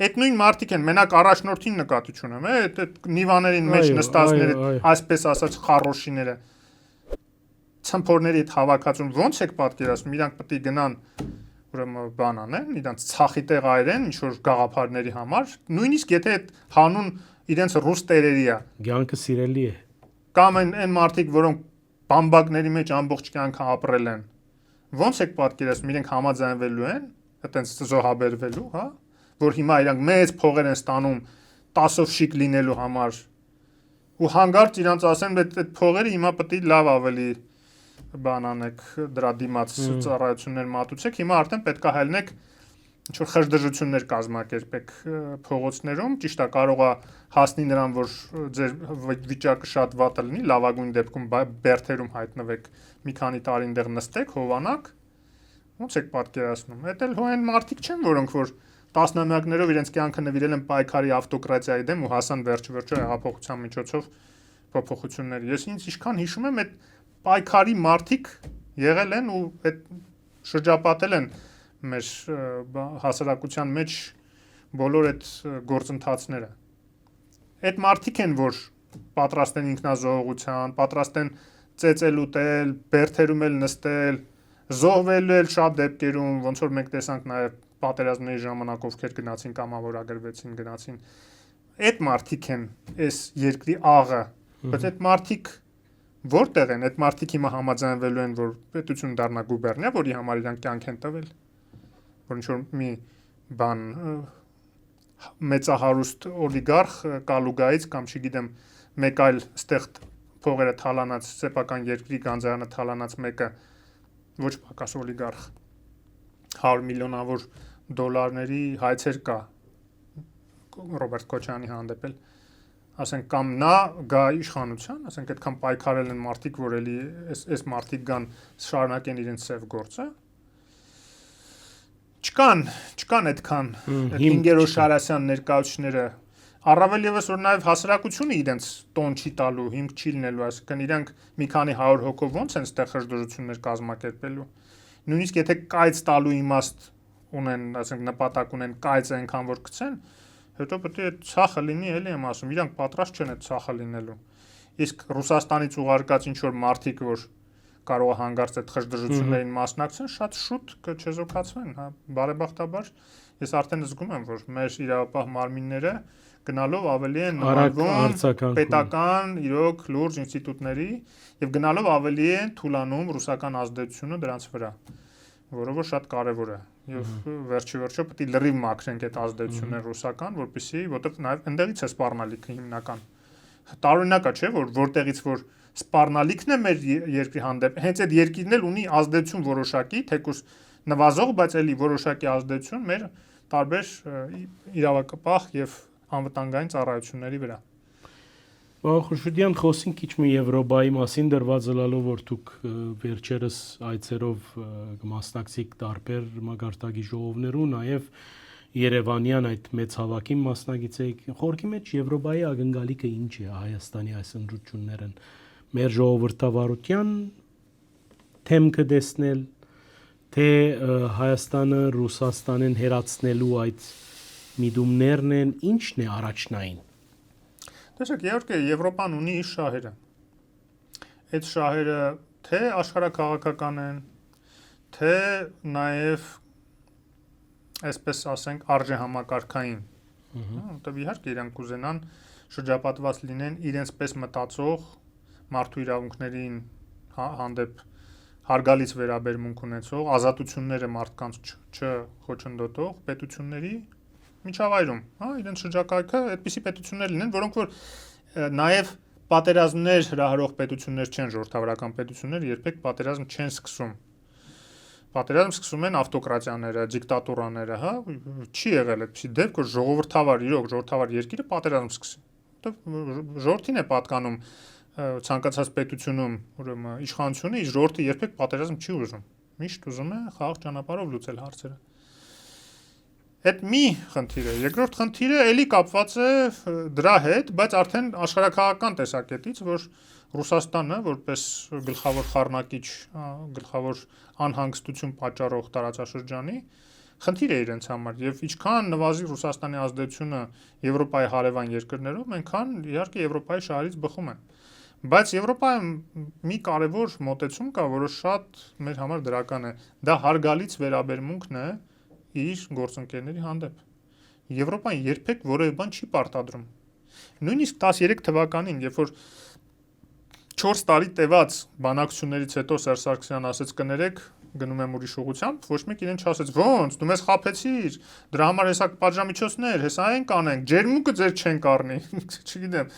այդ նույն մարդիկ են, մենակ առաջնորդին նկատի չունեմ, այդ նիվաներին մեջ նստածները, այսպես ասած, խառոշիները, ցմփորների այդ հավաքածուն ո՞նց եք պատկերացնում, իրանք պետք է գնան ուրեմն բան անեն, իրանք ցախի տեղ այրեն ինչ որ գաղափարների համար, նույնիսկ եթե այդ հանուն իրենց ռուս տերերի է։ Կյանքը սիրելի է։ Կամ այն մարդիկ, որոնք բամբակների մեջ ամբողջ կյանքը ապրել են, ո՞նց եք պատկերացնում, իրենք համաձայնվելու են, այտենց զոհաբերվելու, հա, որ հիմա իրանք մեծ փողեր են ստանում 10-ով շիկ լինելու համար, ու հանգարց իրանք ասեն, այդ փողերը հիմա պետք է լավ ավելի բան անեք, դրա դիմաց ծառայություններ մատուցեք, հիմա արդեն պետք է հայտնեք ինչ որ խժդժություններ կազմակերպեք փողոցներում, ճիշտ է, կարող է հասնի նրան, որ ձեր վիճակը շատ վատ լինի, լավագույն դեպքում բերթերում հայտնվեք, մի քանի տարի այնտեղ նստեք, հովանաք, ո՞նց եք պատկերացնում։ Այդ էլ հո այն մարդիկ չեն, որոնք որ տասնամյակներով իրենց կյանքը նվիրել են պայքարի ավտոկրատիայի դեմ ու հասան վերջ-վերջո հեղափոխության միջոցով փոփոխություններ։ Ես ինչքան հիշում եմ, այդ պայքարի մարդիկ եղել են ու այդ շրջապատել են մեր հասարակության մեջ բոլոր այդ գործընթացները։ Այդ մարդիկ են, որ պատրաստ են ինքնազոհողության, պատրաստ են ծեծել ուտել, բերթերում էլ նստել, զոհվել էլ շատ դեպքերում, ոնց որ մենք տեսանք նաև պատերազմների ժամանակ ովքեր գնացին կամավորագրվեցին, գնացին։ Այդ մարդիկ են այս երկրի աղը, բայց այդ մարդիկ որտեղ են, այդ մարդիկ հիմա համաձայնվելու են, որ պետություն դառնա գուբերնիա, որի համար իրանք կյանք են տվել, որ ինչ որ մի բան մեծահարուստ օլիգարխ կալուգայից կամ չգիտեմ մեկ այլ ստեղ փողերը թալանած սեփական երկրի գանձարանը թալանած մեկը ոչ պակաս օլիգարխ 100 միլիոնավոր դոլարների հայցեր կա Ռոբերտ Քոչյանի հանդեպ էլ ասենք կամ նա գա իշխանության, ասենք այդքան պայքարել են մարդիկ, որ էլի այս մարդիկ գան շարունակեն իրենց սև գործը։ Չկան այդքան Ինգերո Շարասյան ներկայացուցիչները, առավել եւս որ նաեւ հասարակությունը իրենց տոն չի տալու, հիմք չի լինելու, այսինքն իրանք մի քանի 100 հոգով ոնց են ստեղ խժդժություններ կազմակերպելու։ Նույնիսկ եթե կայծ տալու իմաստ ունեն, ասենք նպատակ ունեն կայծ այնքան որ գցեն, հետո պետք է ցախը լինի, էլի եմ ասում, իրանք պատրաստ չեն այդ ցախը լինելու։ Իսկ Ռուսաստանից ուղարկած ինչ որ մարդիկ, որ կարող է հանգարց այդ խժդժություններին մասնակցեն, շատ շուտ կչեզոքացվեն, հա, բարեբախտաբար ես արդեն զգում եմ, որ մեր իրավապահ մարմինները գնալով ավելի են նմանվում պետական, իրոք լուրջ ինստիտուտների եւ գնալով ավելի են թուլանում ռուսական ազդեցությունը դրանց վրա, որը որ շատ կարեւոր է։ Եվ վերջիվերջո պետք է լրիվ մաքրենք այդ ազդեցությունները ռուսական, որտեղ նաեւ այնտեղից է սպառնալիքը հիմնական։ Տարօրինակ է, չէ՞, որ որտեղից որ սպառնալիքն է մեր երկրի հանդեպ, հենց այդ երկիրն էլ ունի ազդեցություն որոշակի, թեկուզ նվազող, բայց էլի որոշակի ազդեցություն մեր տարբեր իրավապահ եւ անվտանգային ծառայությունների վրա։ Խոշուդյան, խոսենք քիչ մի Եվրոպայի մասին, դրված ըլալով որ դուք վերջերս այցերով կմասնակցիք տարբեր մագարտակի ժողովներու, նաեւ Երևանյան այդ մեծ հավաքին մասնակցեք։ Խորքի մեջ Եվրոպայի ակնկալիքը ինչ է Հայաստանի այս ընտրություններն մեր ժողովրդավարության թեմքը դեսնել, թե Հայաստանը Ռուսաստանին հերացնելու այդ միտումներն են, ինչն է առաջնային։ Տեսեք, իհարկե Եվրոպան ունի իր շահերը։ Այդ շահերը թե աշխարհաքաղաքական են, թե նաև այսպես ասենք արժեհամակարգային, որտեղ իհարկե իրանք կուզենան շրջապատված լինեն իրենց պես մտածող մարդու իրավունքներին հանդեպ հարգալից վերաբերմունք ունեցող, ազատությունները մարդկանց չխոչընդոտող պետությունների միջավայրում, հա, իրենց շրջակայքը այդպիսի պետություններ լինեն, որոնք որ նաև պատերազմներ հրահրող պետություններ չեն, ժողովրդավարական պետություններ, երբեք պատերազմ չեն սկսում։ Պատերազմ սկսում են ավտոկրատիաները, դիկտատուրաները, հա, չի եղել այդպիսի դեպք, որ ժողովրդավար երկիրը պատերազմ սկսի։ Ժողովրդին է պատկանում ցանկացած պետությունում, ուրեմն իշխանությունը իր ժողովրդը երբեք պատերազմ չի ուզում։ Միշտ ուզում է խաղաղ ճանապարհով լուծել հարցերը։ Այդ մի խնդիր է, երկրորդ խնդիրը էլի կապված է դրա հետ, բայց արդեն աշխարհաքաղաքական տեսակետից, որ Ռուսաստանը որպես գլխավոր խառնակիչ, գլխավոր անհանգստություն պատճառող տարածաշրջանի խնդիր է իրենց համար եւ ինչքան նվազի Ռուսաստանի ազդեցությունը Եվրոպայի հարևան երկրներում, այնքան իհարկե Եվրոպայի շահերից բխում են։ Բայց Եվրոպայում մի կարևոր մոտեցում կա, որը շատ մեր համար դրական է։ Դա հարգալից վերաբերմունքն է իր գործընկերների հանդեպ։ Եվրոպան երբեք որևէ բան չի պարտադրում։ Նույնիսկ 13 թվականին, երբ որ 4 տարի տևած բանակցություններից հետո Սերժ Սարգսյանն ասեց կներեք, գնում եմ ուրիշ ուղղությամբ, ոչ մեկ իրեն չասեց, ոնց, դու մեզ խաբեցիր, դրա համար հեսա պատժամիջոցներ, հեսա այն կանենք, ջերմուկը ձեր չենք առնի, չգիտեմ։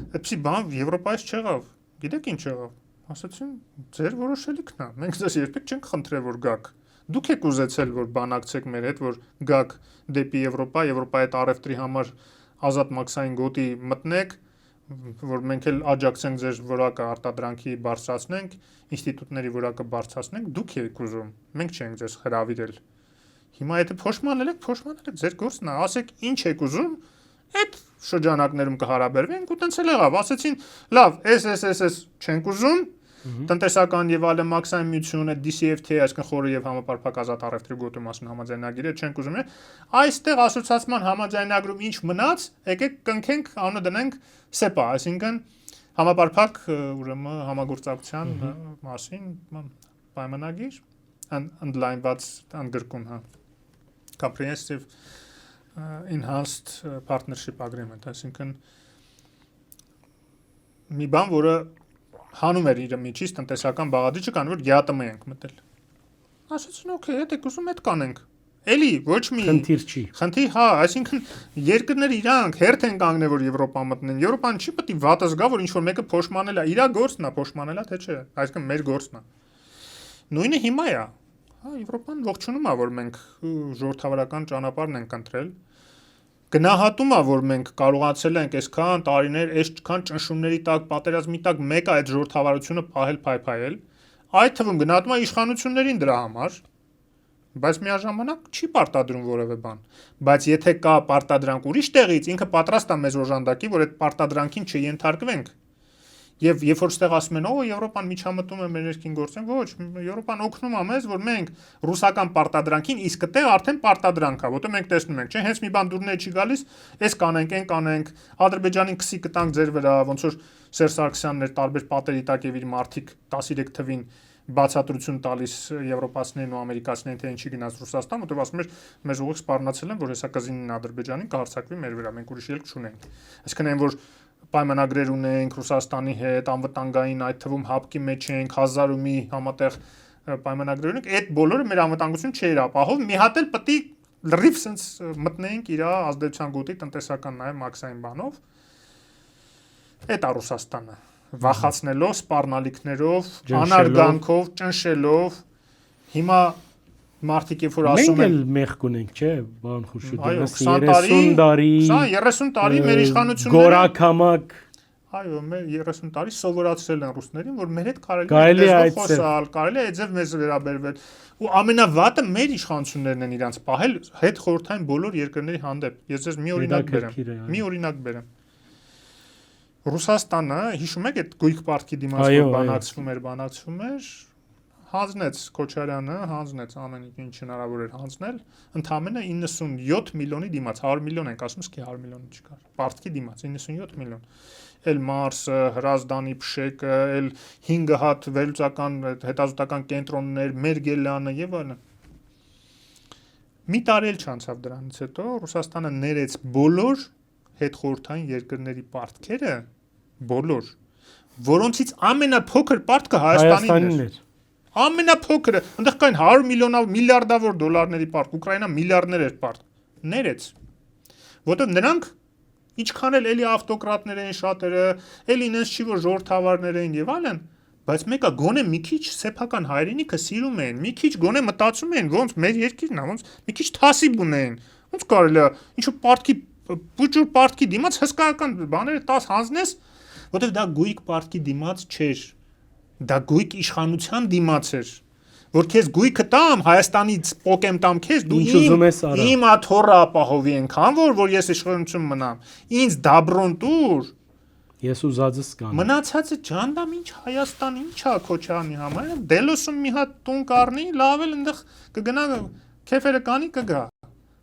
Այդպիսի բան Եվրոպայից չեղավ։ Գիտեք ինչ եղավ։ Ասացին, ձեր որոշելիքն է։ Մենք ձեզ երբեք չենք խնդրել, որ գաք։ Դուք եք ուզեցել, որ բանակցեք մեր հետ, որ գաք դեպի Եվրոպա, Եվրոպայի տարեվտրի համար ազատ մաքսային գոտի մտնեք, որ մենք էլ աջակցենք ձեր որակը արտադրանքի բարձրացնենք, ինստիտուտների որակը բարձրացնենք, դուք եք ուզում, մենք չենք ձեզ հրավիրել։ Հիմա եթե փոշմանել եք, ձեր գործն է, ասեք ինչ եք ուզում, այդ շրջանակներում կհարաբերվենք ու տենց էլ եղավ, ասեցին, լավ, էս չենք ուզում, տնտեսական եւ այլն մաքսային միությունը DCFTA, այսինքն խորը եւ համապարփակ ազատ առևտրի գոտու մասին համաձայնագիրը չենք ուզում։ Այստեղ ասոցիացման համաձայնագրում ինչ մնաց, եկեք կնքենք, անունը դնենք SEPA, այսինքն համապարփակ ուրեմն համագործակցության մասին պայմանագիր, ընդլայնված ընդգրկուն, հա, comprehensive enhanced partnership agreement, այսինքն մի բան, որը հանում էր իր միջից տնտեսական բաղադրիչը կան, որ ԵԱՏՄ ենք մտել։ Ասացին, օքեյ, այդ եք ուզում, այդ կանենք։ Էլի ոչ մի խնդիր չի։ Խնդիր, հա, այսինքն երկրները իրանք հերթ են կանգնել, որ Եվրոպա մտնեն։ Եվրոպան չի պետք է վատը զգա, որ ինչ որ մեկը փոշմանել է, իր գործն է փոշմանելա, թե չէ, այսինքն մեր գործն է։ Նույնը հիմա է։ Հա, Եվրոպան ողջունում է, որ մենք ժողովրդավարական ճանապարհն ենք ընտրել։ Գնահատում է, որ մենք կարողացել ենք այսքան տարիներ, այսքան ճնշումների տակ, պատերազմի տակ մեկ այդ ժողովրդավարությունը պահել փայփայել, այդ թվում գնահատում է իշխանություններին դրա համար, բայց միաժամանակ չի պարտադրում որևէ բան։ Բայց եթե կա պարտադրանք ուրիշ տեղից, ինքը պատրաստ է մեզ օժանդակի, որ այդ պարտադրանքին չենթարկվենք։ Եվ երբ որ ստեղ ասում են, օ, Եվրոպան միջամտում է մեր ներքին գործին, ոչ, Եվրոպան օգնում է մեզ, որ մենք ռուսական պարտադրանքին իսկ այդտեղ արդեն պարտադրանք է, որտեղ մենք տեսնում ենք, չէ, հենց մի բան դուրներ չի գալիս, էս կանենք, այն կանենք, Ադրբեջանին քսի կտանք ձեր վրա, ոնց որ Սերժ Սարգսյանն էր տարբեր պատերի տակ եւ իր մարտիկ 13 թվին բացատրություն տալիս եվրոպացիներին ու ամերիկացիներին, թե ինչի գնաց Ռուսաստան, որտեղ ասում էր, մեզ ուղիղ սպառնացել են, որ հեսա կզինեն Ադրբեջանին, կհարձակվի մեր վրա, մենք ուրիշ ելք չունենք։ Այսինքն այն որ պայմանագրեր ունենք Ռուսաստանի հետ, անվտանգային այդ թվում հապկի մեջ ենք, 1000 ու մի համատեղ պայմանագրեր ունենք, այդ բոլորը մեր անվտանգություն չէր ապահով, մի հատ էլ պետք է լրիվ sense մտնենք իր ազդեցության գոտի տնտեսական նաև մաքսային բանով։ Այդ է Ռուսաստանը, վախացնելով, սպառնալիքներով, անարգանքով, ճնշելով, հիմա մարդիկ երբ որ ասում են մենք էլ մեղք ունենք, չէ, բան Խուրշուդյան, 30 տարի, 30 տարի մեր իշխանությունները գորակամակ, այո, մեր 30 տարի սովորացրել են ռուսներին, որ մեր հետ կարելի է խոսալ, կարելի է այդպես մեզ վերաբերվել, ու ամենավատը մեր իշխանություններն են իրանց պահել հետ խորհրդային բոլոր երկրների հանդեպ։ Ես ձեզ մի օրինակ բերեմ։ Ռուսաստանը, հիշում եք այդ գույք պարտքի դիմաց որ բանակցվում էր, հանձնեց Քոչարյանը, հանձնեց ամեն ինչ հնարավոր էր հանձնել, ընդամենը 97 միլիոնի դիմաց, 100 միլիոն ենք ասում, իսկ 100 միլիոնը չկար։ Պարտքի դիմաց 97 միլիոն։ Էլ Մարսը, Հրազդանի Փշեկը, էլ 5 հատ վերլուծական հետազոտական կենտրոններ, Մերգելյանը եւ այլն։ Մի տարի էլ չանցավ դրանից հետո Ռուսաստանը ներեց բոլոր հետխորհրդային երկրների պարտքերը, բոլոր, որոնցից ամենափոքր պարտքը Հայաստանին էր։ Ամենափոքրը, այնտեղ կային 100 միլիոնավոր, միլիարդավոր դոլարների պարտք, Ուկրաինա միլիարդներ էր պարտք, ներեց, որտեղ նրանք ինչքան էլ էլի ավտոկրատներ էին շատերը, էլի ինձ չի որ ժողովրդավարներ էին եւ այլն, բայց մեկը գոնե մի քիչ սեփական հայրենիքը սիրում էին, մի քիչ գոնե մտածում էին, ոնց մեր երկիրն է, ոնց մի քիչ թասիբ ունեին, ոնց կարելի է ինչ-որ պարտքի բուջուր պարտքի դիմաց հսկայական բաները 10 հանձնես, որտեղ դա գույք պարտքի դիմաց չէր, դա գույք իշխանության դիմաց էր, որ քեզ գույքը տամ, Հայաստանից պոկեմ տամ քեզ, դու իմ աթոռը ապահովի ենքան, որ ես իշխանություն մնամ, ինձ դաբրոն տուր, Ես ուզածս կան։ Մնացածը ջանդամ ինչ Հայաստան ինչա Քոչարյանի համար, Դելոսում մի հատ տուն կառնի, լավ էլ այնտեղ կգնա քեֆերը կանի կգա։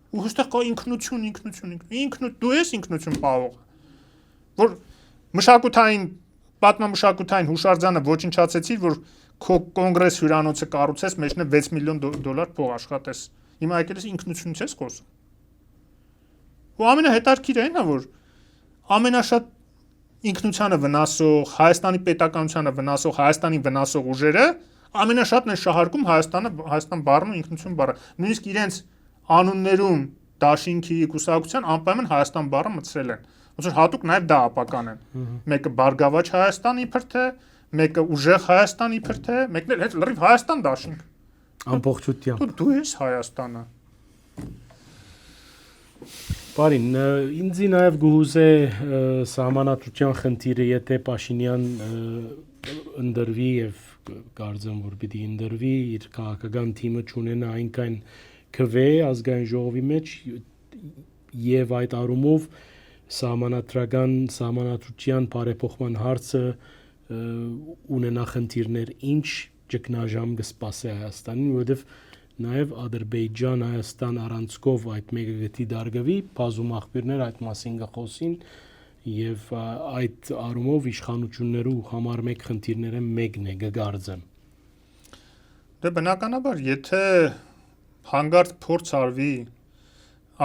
Ու հստակ կա ինքնություն, դու ես ինքնություն պահող։ Որ մշակութային պատմամշակութային հուշարձանը ոչնչացեցիր, որ քո կոնգրես հյուրանոցը կառուցես, մեջն է 6 միլիոն դոլար փող աշխատես։ Հիմա եկել ես ինքնությունից ես խոսում։ Ու ամենահետաքրքիրը այն է, որ ամենաշատ ինքնությանը վնասող, Հայաստանի պետականությանը վնասող, Հայաստանին վնասող ուժերը ամենաշատն են շահարկում Հայաստան բառն ու ինքնություն բառը։ Նույնիսկ իրենց անուններում դաշինքի կուսակցության անպայման Հայաստան բառը մտցրել են։ Ոնց որ հատուկ նաև դա ապական են։ Մեկը Բարգավաճ Հայաստան իբր թե, մեկը Ուժեղ Հայաստան իբր թե, մեկն էլ հենց լրիվ Հայաստան դաշինք։ Ամբողջությամբ։ Դու ես Հայաստանը։ Բարին, ինձ նաև գուհուզե սահմանադրության խնդիրը, եթե Փաշինյան ընդրվի եւ կարծեմ որ պիտի ընդրվի, իր քաղաքական թիմը ճունենա այնքան քվե ազգային ժողովի մեջ եւ այդ առումով սահմանադրության բարեփոխման հարցը ունենա խնդիրներ, ինչ ճգնաժամ կսպասի Հայաստանին, որովհետեւ նաև Ադրբեջան, Հայաստան առանցքով այդ մեկը գտի դարգվի, բազում աղբյուրներ այդ մասին կխոսին եւ այդ առումով իշխանություններու համար մեկ խնդիրները մեկն է գգարձեմ։ Դե բնականաբար, եթե հանգարտ փորձ արվի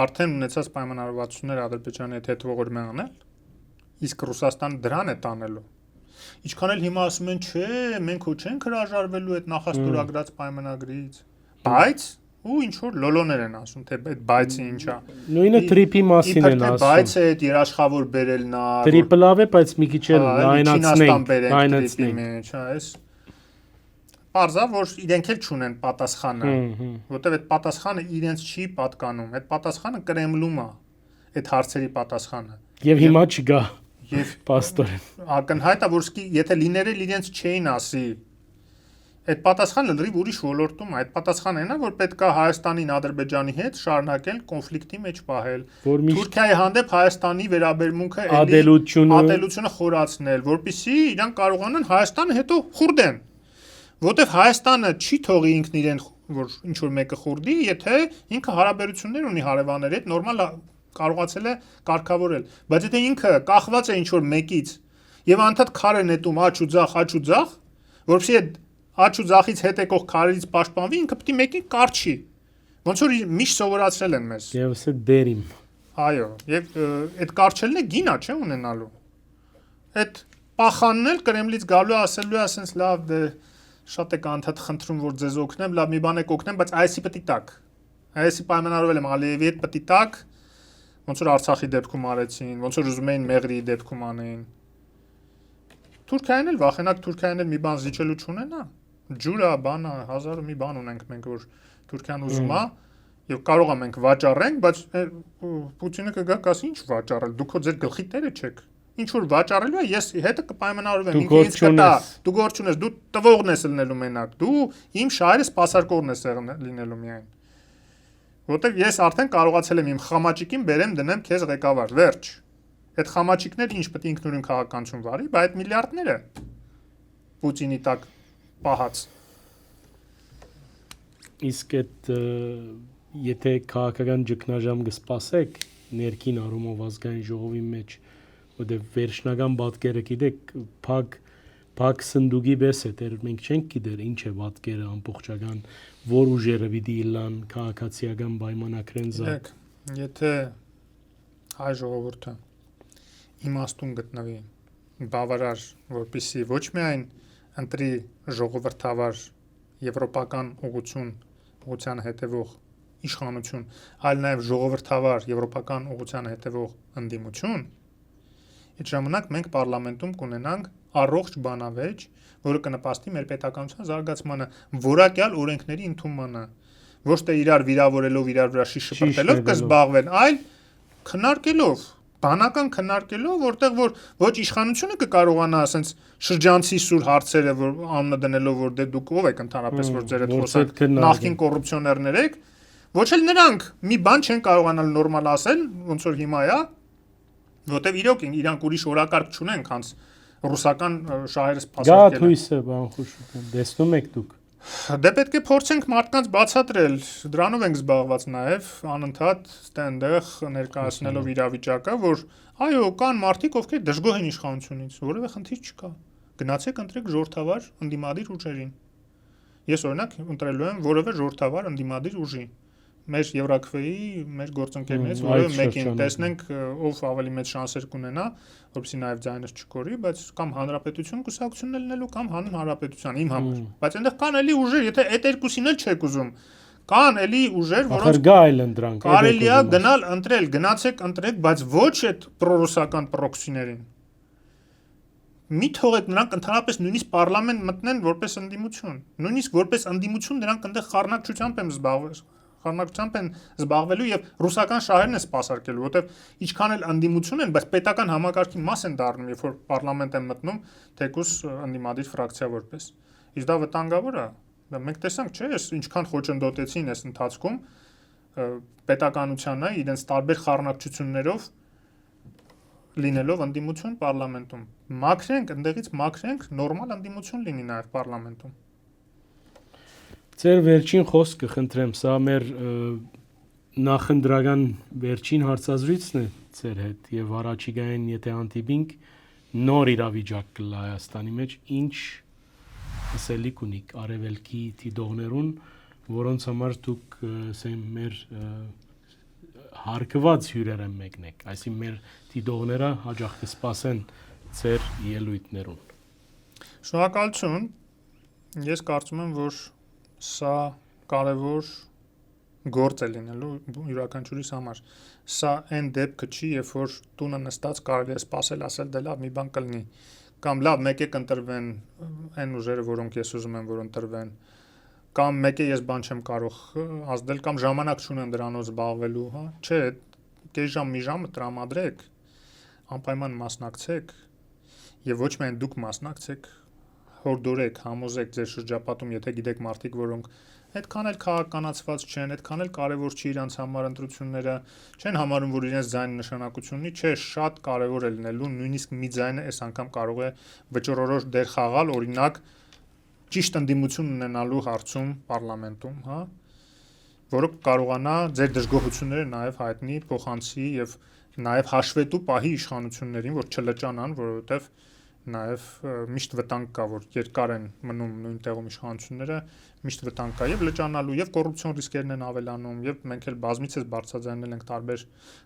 արդեն ունեցած պայմանավորվածությունները Ադրբեջանի հետ ողորմե անել, իսկ Ռուսաստանը դրան է տանելու։ Ինչքան էլ հիմա ասում են, չէ, մենք ու չենք հրաժարվելու այդ նախաստորագրած պայմանագրից, բայց ու ինչ որ լոլոներ են ասում, թե այդ բայցը ինչա։ Նույնը տրիպի մասին են ասում։ Բայցը այդ երաշխավոր բերելն է։ Տրիպը լավ է, բայց մի քիչ էլ լայնացնենք, այս Պարզա, որ իրենք էլ չունեն պատասխանը, որտեղ այդ պատասխանը իրենց չի պատկանում, այդ պատասխանը Կրեմլում է, այդ հարցերի պատասխանը։ Եվ հիմա չկա։ Եվ պաստորեն։ Ակնհայտ է, որ եթե լիներ էլ իրենց չէին ասի։ Այդ պատասխանը լրիվ ուրիշ ոլորտում է, այդ պատասխանն այն է, որ պետք է Հայաստանին Ադրբեջանի հետ շարունակել կոնֆլիկտի մեջ պահել։ Թուրքիայի հանդեպ Հայաստանի վերաբերմունքը ատելությունը խորացնել, որպեսզի իրանք կարողանան Հայաստանը հետո խուրդեն։ Որտեվ Հայաստանը չի թողի ինքն իրեն որ ինչ որ մեկը խուրդի, եթե ինքը հարաբերություններ ունի հարևանների հետ, նորմալ կարողացել է կարգավորել։ Բայց եթե ինքը կախված է ինչ որ մեկից եւ անդադ քար է նետում աչ ու ձախ, որովհետեւ այդ աչ ու ձախից հետ եկող քարերից պաշտպանվի, ինքը պետք է մեկին կարճի։ Ոնց որ միշտ սովորացրել են մեզ։ Եվ ասե դերիմ։ Այո, եւ այդ կարճելն է գինա, չէ՞ ունենալու։ Այդ պախանն էլ Կրեմլից գալու ասելու է, ասենց լավ դե շատ եք անդադ խնդրում որ ձեզ օգնեմ, լավ մի բան եք օգնեմ, բայց այսի պետք է տակ։ Այսի պայմանավորվել եմ Ալիևի հետ պետք է տակ, ոնց որ Արցախի դեպքում արեցին, ոնց որ ուզում էին Մեղրիի դեպքում անեն։ Թուրքիան էլ վախենակ Թուրքիան էլ մի բան զիջելու չունենա։ Ջուրա, բանա, հազար ու մի բան ունենք մենք որ Թուրքիան ուզում է եւ կարող է մենք վաճառենք, բայց Պուտինը կգա կասի ինչ վաճառել, դուք ձեր գլխի տերը չեք։ Ինչ որ վաճառելու է, ես հետը կպայմանավորվեմ, ինքնից կտա, դու գործ ունես, դու տվողն ես լինելու մենակ, դու իմ շահերը սպասարկողն ես լինելու միայն։ Որտեվ ես արդեն կարողացել եմ իմ խամաճիկին բերեմ դնեմ քեզ ղեկավար, վերջ։ Այդ խամաճիկները ինչ պետք է ինքնուրույն քաղաքականություն վարի, բայց այդ միլիարդները Պուտինի տակ պահած։ Իսկ այդ եթե քաղաքական ճգնաժամ կսպասեք ներքին առումով ազգային ժողովի մեջ, որտեղ վերջնական պատկերը գիտեք, փակ սնդուկի պես է, դեռ մենք չենք գիտեր ինչ է պատկերը ամբողջական, որ ուժերը պիտի լան քաղաքացիական պայմանագրեն զակ։ Եթե հայ ժողովուրդը իմաստուն գտնվի բավարար, որպեսզի ոչ միայն ընտրի ժողովրդավար եվրոպական ուղղության հետևող իշխանություն, այլ նաև ժողովրդավար եվրոպական ուղղության հետևող ընդդիմություն, այդ ժամանակ մենք պարլամենտում կունենանք առողջ բանավեճ, որը կնպաստի մեր պետականության զարգացմանը, որակյալ օրենքների ընդունմանը, ոչ թե իրար վիրավորելով, իրար վրա շիշ շպրտելով կզբաղվեն, այլ քննարկելով, բանական քննարկելով, որտեղ որ ոչ իշխանությունը կկարողանա ասենց շրջանցի սուր հարցերը, որ անունը դնելով, որ դե դուք ով եք ընդհանրապես, որ ձեր հետ խոսանք, նախկին կոռուպցիոներներ եք, ոչ էլ նրանք մի բան չեն կարողանալ նորմալ ասել, ոնց որ հիմա է, Որտեւ իրոք իրանք ուրիշ օրակարգ չունեն, քանց ռուսական շահերը Գա սպասարկելը։ թույսը բան խոշուտում տեսնում եք դուք Դե պետք է փորձենք մարդկանց բացատրել, դրանով ենք զբաղված նաև անընդհատ ստենդեղ ներկայացնելով իրավիճակը, որ այո, կան մարդիկ, ովքեր դժգոհ են իշխանությունից, որևէ խնդիր չկա։ Գնացեք ընտրեք ժողովրդավար ընդդիմադիր ուժերին։ Ես օրինակ ընտրելու եմ որևէ ժողովրդավար ընդդիմադիր ուժի։ Մեր Եվրաքվեի, մեր գործընկերներից որևէ մեկին տեսնենք ով ավելի մեծ շանսեր կունենա, որովհետեւ նաև ձայնս չկորի, բայց կամ հանրապետություն կուսակցությունն լինելու կամ հանուն հանրապետության իմ համար։ Բայց այնտեղ կան էլի ուժեր, եթե այդ երկուսին էլ չեք ուզում, կան էլի ուժեր, որոնց գա այլ ընդրանք կարելի է գնալ ընտրել, գնացեք ընտրեք, բայց ոչ այդ պրոռուսական պրոքսիներին։ Մի թողեք նրանք ընդհանրապես նույնիսկ պարլամենտ մտնեն որպես ընդդիմություն։ Նույնիսկ որպես ընդդիմություն նրանք այնտեղ խառնակցությամբ են զբաղվելու եւ ռուսական շահերն են սպասարկելու, որովհետեւ ինչքան էլ ընդդիմություն են, բայց պետական համակարգի մաս են դառնում, երբ որ պարլամենտ են մտնում, թեկուզ ընդդիմադիր ֆրակցիա որպես։ Իսկ դա վտանգավոր է։ Դա մենք տեսանք, չէ՞, ինչքան խոչընդոտեցին այս ընթացքում պետականությանը իրենց տարբեր խառնակցություններով լինելով ընդդիմություն պարլամենտում։ Մաքրենք, այնտեղից մաքրենք, նորմալ ընդդիմություն լինի նաեւ պարլամենտում։ Ձեր վերջին խոսքը խնդրեմ, սա մեր նախընտրական վերջին հարցազրույցն է ձեր հետ եւ առաջիկային եթե հանդիպինք նոր իրավիճակ կլա Հայաստանի մեջ, ինչ ասելիք ունիք արևելքի դիտողներուն, որոնց համար դուք ասեմ մեր հարկված հյուրերը մեկն եք, այսինքն մեր դիտողները հաջող կսպասեն ձեր ելույթներուն։ Շնորհակալություն։ Ես կարծում եմ, որ սա կարևոր գործ է լինելու յուրաքանչյուրիս համար։ Սա այն դեպքը չի, երբ որ տունը նստած կարելի է սпасել, ասել դե լավ, մի բան կլինի։ Կամ լավ, մեկ է կընտրվեն այն ուժերը, որոնք ես ուզում եմ, որ ընտրվեն։ Կամ մեկ է ես բան չեմ կարող ազդել, կամ ժամանակ չունեմ դրանով զբաղվելու, հա։ Չէ, կես ժամ, մի ժամը տրամադրեք, անպայման մասնակցեք, եւ ոչ միայն դուք մասնակցեք, հորդորեք, համոզեք ձեր շրջապատում, եթե գիտեք մարդիկ, որոնք այդքան էլ քաղաքականացված չեն, այդքան էլ կարևոր չի իրանց համար ընտրությունները, չեն համարում, որ իրենց ձայնը նշանակություն ունի, չէ, շատ կարևոր է լինելու, նույնիսկ մի ձայնը այս անգամ կարող է վճռորոշ դեր խաղալ, օրինակ ճիշտ ընդդիմություն ունենալու հարցում պարլամենտում, հա, որը կարողանա ձեր դժգոհությունները նաև հայտնի, փոխանցի եւ նաև հաշվետու պահի իշխանություններին, որ չլճանան, որովհետեւ նաև միշտ վտանգ կա, որ երկար են մնում նույն տեղում իշխանությունները, միշտ վտանգ կա եւ լճանալու եւ կոռուպցիոն ռիսկերն են ավելանում եւ մենք էլ բազմիցս բարձրաձայնել ենք տարբեր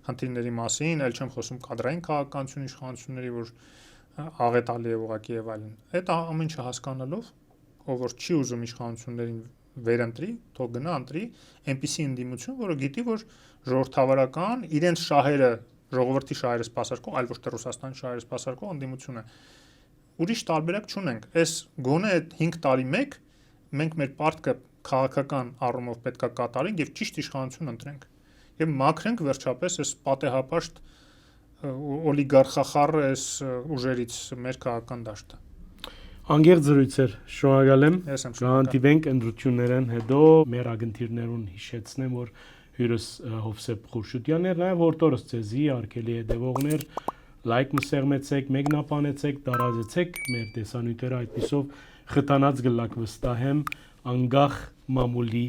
խնդիրների մասին, ել չեմ խոսում կադրային քաղաքականություն իշխանությունների, որ աղետալի է ուղղակի եւ այլն։ Այդ ամեն ինչը հասկանալով, ով որ չի ուզում իշխանություններին վերընտրի, թող գնա ընտրի այնպիսի ընդդիմություն, որը գիտի, որ ժողովրդավարական իրենց շահերը, ժողովրդի շահերը սպասարկող, այլ ոչ թե Ռուսաստանի շահերը սպասարկող ընդդիմություն է։ Ուրիշ տարբերակ չունենք։ Այս գոնե այդ 5 տարի մեկ մենք մեր պարտքը քաղաքական առումով պետքա կատարենք եւ ճիշտ իշխանություն ընտրենք։ Եվ մաքրենք վերջապես այս պատեհապաշտ օլիգարխախառ այս ուժերից մեր քաղաքական դաշտը։ Անգերձ զրույցեր, շնորհակալ եմ։ Ես եմ շնորհակալ։ Կհանդիպենք ընտրություններն հետո մեր ագնտիրներուն հիշեցնեմ, որ հյուրս Հովսեփ Խուրշուդյանն էր, նաև հորդորս ցեզի արկելի հետևողներ լայք մսեղմեցեք, մեկնաբանեցեք, տարածեցեք մեր տեսանյութերը, այդպիսով խթանած գլակ վստահեմ անգախ մամուլի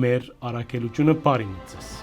մեր առաքելությունը բարի մցես։